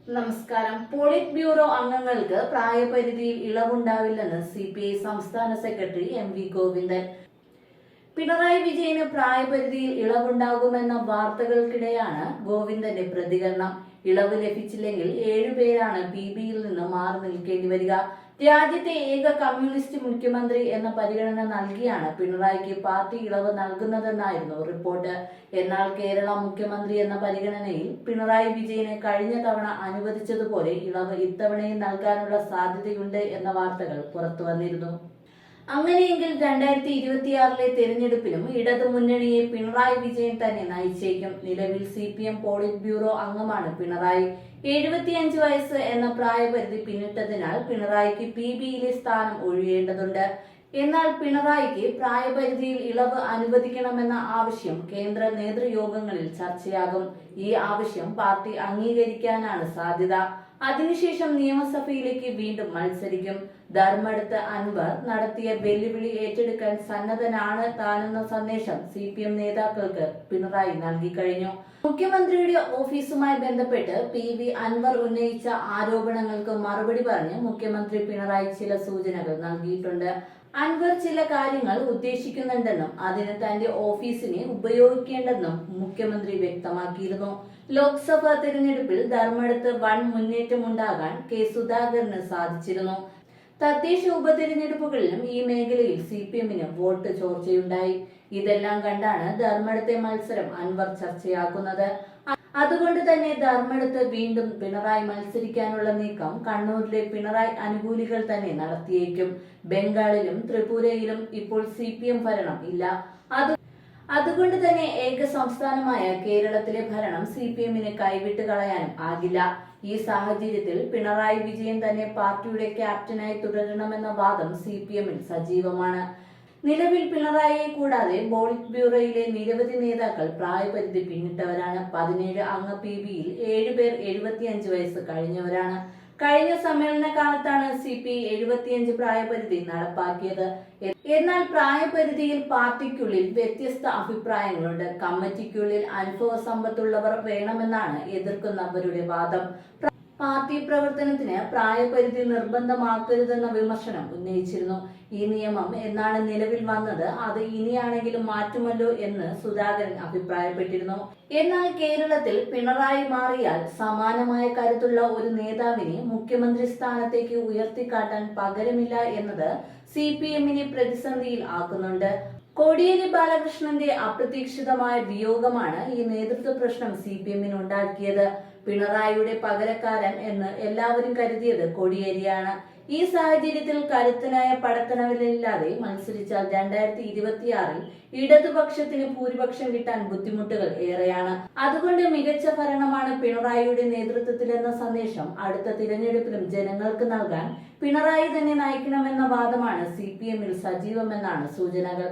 നമസ്കാരം. Polit bureau അംഗങ്ങൾക്ക് പ്രായപരിധിയിൽ ഇളവുണ്ടാവില്ലെന്ന് CPI സംസ്ഥാന സെക്രട്ടറി MV ഗോവിന്ദൻ. പിണറായി വിജയന് പ്രായപരിധിയിൽ ഇളവുണ്ടാകുമെന്ന വാർത്തകൾക്കിടെയാണ് ഗോവിന്ദന്റെ പ്രതികരണം. ഇളവ് ലഭിച്ചില്ലെങ്കിൽ 7 പേരാണ് PBയിൽ നിന്ന് മാറി നിൽക്കേണ്ടി വരിക. രാജ്യത്തെ ഏക കമ്മ്യൂണിസ്റ്റ് മുഖ്യമന്ത്രി എന്ന പരിഗണന നൽകിയാണ് പിണറായിക്ക് പാർട്ടി ഇളവ് നൽകുന്നതെന്നായിരുന്നു റിപ്പോർട്ട്. എന്നാൽ കേരള മുഖ്യമന്ത്രി എന്ന പരിഗണനയിൽ പിണറായി വിജയന് കഴിഞ്ഞ തവണ അനുവദിച്ചതുപോലെ ഇളവ് ഇത്തവണയും നൽകാനുള്ള സാധ്യതയുണ്ട് എന്ന വാർത്തകൾ പുറത്തുവന്നിരുന്നു. അങ്ങനെയെങ്കിൽ 2026 തെരഞ്ഞെടുപ്പിലും ഇടതു മുന്നണിയെ പിണറായി വിജയൻ തന്നെ നയിച്ചേക്കും. നിലവിൽ CPM പോളിറ്റ് ബ്യൂറോ അംഗമാണ് പിണറായി. 75 വയസ്സ് എന്ന പ്രായപരിധി പിന്നിട്ടതിനാൽ പിണറായിക്ക് PBയിലെ സ്ഥാനം ഒഴിയേണ്ടതുണ്ട്. എന്നാൽ പിണറായിക്ക് പ്രായപരിധിയിൽ ഇളവ് അനുവദിക്കണമെന്ന ആവശ്യം കേന്ദ്ര നേതൃയോഗങ്ങളിൽ ചർച്ചയാകും. ഈ ആവശ്യം പാർട്ടി അംഗീകരിക്കാനാണ് സാധ്യത. അതിനുശേഷം നിയമസഭയിലേക്ക് വീണ്ടും മത്സരിക്കും. ധർമ്മടത്ത് അൻവർ നടത്തിയ വെല്ലുവിളി ഏറ്റെടുക്കാൻ സന്നദ്ധനാണ് താനെന്ന സന്ദേശം CPM നേതാക്കൾക്ക് പിണറായി നൽകിക്കഴിഞ്ഞു. മുഖ്യമന്ത്രിയുടെ ഓഫീസുമായി ബന്ധപ്പെട്ട് PV അൻവർ ഉന്നയിച്ച ആരോപണങ്ങൾക്ക് മറുപടി പറഞ്ഞ് മുഖ്യമന്ത്രി പിണറായി ചില സൂചനകൾ നൽകിയിട്ടുണ്ട്. അൻവർ ചില കാര്യങ്ങൾ ഉദ്ദേശിക്കുന്നുണ്ടെന്നും അതിന് തന്റെ ഓഫീസിനെ ഉപയോഗിക്കേണ്ടെന്നും മുഖ്യമന്ത്രി വ്യക്തമാക്കിയിരുന്നു. ലോക്സഭാ തെരഞ്ഞെടുപ്പിൽ ധർമ്മടത്ത് വൻ മുന്നേറ്റമുണ്ടാകാൻ സുധാകരന് സാധിച്ചിരുന്നു. തദ്ദേശ ഉപതെരഞ്ഞെടുപ്പുകളിലും ഈ മേഖലയിൽ CPMന് വോട്ട് ചോർച്ചയുണ്ടായി. ഇതെല്ലാം കണ്ടാണ് ധർമ്മടത്തെ മത്സരം അൻവർ ചർച്ചയാക്കുന്നത്. അതുകൊണ്ട് തന്നെ ധർമ്മടത്ത് വീണ്ടും പിണറായി മത്സരിക്കാനുള്ള നീക്കം കണ്ണൂരിലെ പിണറായി അനുകൂലികൾ തന്നെ നടത്തിയേക്കും. ബംഗാളിലും ത്രിപുരയിലും ഇപ്പോൾ CPM ഭരണം ഇല്ല. അതുകൊണ്ട് തന്നെ ഏക സംസ്ഥാനമായ കേരളത്തിലെ ഭരണം CPMന് കൈവിട്ട് കളയാനും ആകില്ല. ഈ സാഹചര്യത്തിൽ പിണറായി വിജയൻ തന്നെ പാർട്ടിയുടെ ക്യാപ്റ്റനായി തുടരണമെന്ന വാദം CPMൽ സജീവമാണ്. നിലവിൽ പിണറായിയെ കൂടാതെ പോളിറ്റ് ബ്യൂറോയിലെ നിരവധി നേതാക്കൾ പ്രായപരിധി പിന്നിട്ടവരാണ്. 17 അംഗ PBയിൽ 7 പേർ 75 വയസ്സ് കഴിഞ്ഞവരാണ്. കഴിഞ്ഞ സമ്മേളന കാലത്താണ് CPI 75 പ്രായപരിധി നടപ്പാക്കിയത്. എന്നാൽ പ്രായപരിധിയിൽ പാർട്ടിക്കുള്ളിൽ വ്യത്യസ്ത അഭിപ്രായങ്ങളുണ്ട്. കമ്മിറ്റിക്കുള്ളിൽ അനുഭവ സമ്പത്തുള്ളവർ വേണമെന്നാണ് എതിർക്കുന്നവരുടെ വാദം. പാർട്ടി പ്രവർത്തനത്തിന് പ്രായപരിധി നിർബന്ധമാക്കരുതെന്ന വിമർശനം ഉന്നയിച്ചിരുന്നു. ഈ നിയമം എന്നാണ് നിലവിൽ വന്നത്, അത് ഇനിയാണെങ്കിലും മാറ്റുമല്ലോ എന്ന് സുധാകരൻ അഭിപ്രായപ്പെട്ടിരുന്നു. എന്നാൽ കേരളത്തിൽ പിണറായി മാറിയാൽ സമാനമായ കരുത്തുള്ള ഒരു നേതാവിനെ മുഖ്യമന്ത്രി സ്ഥാനത്തേക്ക് ഉയർത്തിക്കാട്ടാൻ പകരമില്ല എന്നത് CPMനെ പ്രതിസന്ധിയിൽ ആക്കുന്നുണ്ട്. കോടിയേരി ബാലകൃഷ്ണന്റെ അപ്രതീക്ഷിതമായ വിയോഗമാണ് ഈ നേതൃത്വ പ്രശ്നം CPMന് ഉണ്ടാക്കിയത്. പിണറായിയുടെ പകരക്കാരൻ എന്ന് എല്ലാവരും കരുതിയത് കോടിയേരിയാണ്. ഈ സാഹചര്യത്തിൽ കരുത്തനായ പടത്തനവില്ലാതെ മത്സരിച്ചാൽ 2026 ഇടതുപക്ഷത്തിന് ഭൂരിപക്ഷം കിട്ടാൻ ബുദ്ധിമുട്ടുകൾ ഏറെയാണ്. അതുകൊണ്ട് മികച്ച ഭരണമാണ് പിണറായിയുടെ നേതൃത്വത്തിലെന്ന സന്ദേശം അടുത്ത തിരഞ്ഞെടുപ്പിലും ജനങ്ങൾക്ക് നൽകാൻ പിണറായി തന്നെ നയിക്കണമെന്ന വാദമാണ് CPMൽ സജീവമെന്നാണ് സൂചനകൾ.